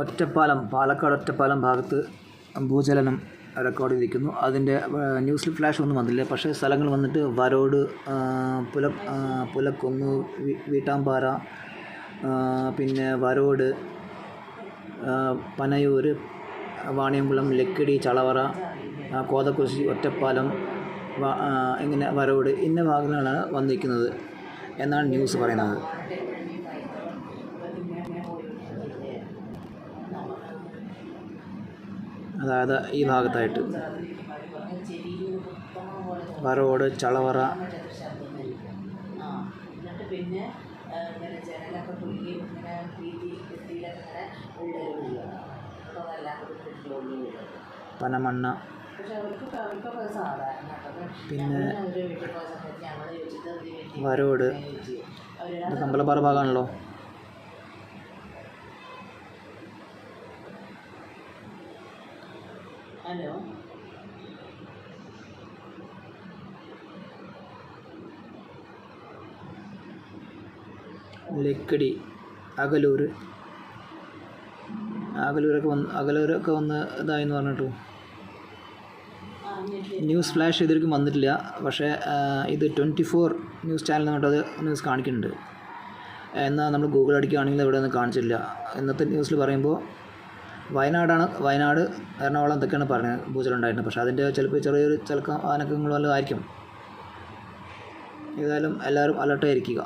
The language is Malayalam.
ഒറ്റപ്പാലം പാലക്കാട് ഒറ്റപ്പാലം ഭാഗത്ത് ഭൂചലനം റെക്കോർഡ് ചെയ്തിരിക്കുന്നു. അതിൻ്റെ ന്യൂസിൽ ഫ്ലാഷ് ഒന്നും വന്നില്ല. പക്ഷേ സ്ഥലങ്ങൾ വന്നിട്ട് വരോട്, പുലക്കുന്ന്, വീട്ടാമ്പാറ, പിന്നെ വരോട്, പനയൂർ, വാണിയംകുളം, ലക്കിടി, ചളവറ, കോതക്കുരിശി, ഒറ്റപ്പാലം, ഇങ്ങനെ വരോട് ഇന്ന ഭാഗങ്ങളാണ് വന്നിരിക്കുന്നത് എന്നാണ് ന്യൂസ് പറയുന്നത്. അതായത് ഈ ഭാഗത്തായിട്ട് വരോട്, ചളവറ, പനമണ്ണ, പിന്നെ വരോട്, ഇത് കമ്പലപ്പാറ ഭാഗമാണല്ലോ. ഹലോ, ലക്കിടി, അകലൂരൊക്കെ വന്ന് ഇതായെന്ന് പറഞ്ഞിട്ടു. ന്യൂസ് ഫ്ലാഷ് ചെയ്തിരിക്കും വന്നിട്ടില്ല. പക്ഷേ ഇത് 24 ന്യൂസ് ചാനൽ അത് ന്യൂസ് കാണിക്കുന്നുണ്ട്. എന്നാൽ നമ്മൾ ഗൂഗിൾ അടിക്കുകയാണെങ്കിൽ ഇവിടെ ഒന്നും കാണിച്ചില്ല. ഇന്നത്തെ ന്യൂസിൽ പറയുമ്പോൾ വയനാട്, എറണാകുളം എന്തൊക്കെയാണ് പറഞ്ഞത് ഭൂചലനം ഉണ്ടായിരുന്നത്. പക്ഷേ അതിൻ്റെ ചിലപ്പോൾ ചെറിയൊരു അനക്കങ്ങൾ വല്ലതും ആയിരിക്കും. ഏതായാലും എല്ലാവരും അലർട്ടായിരിക്കുക.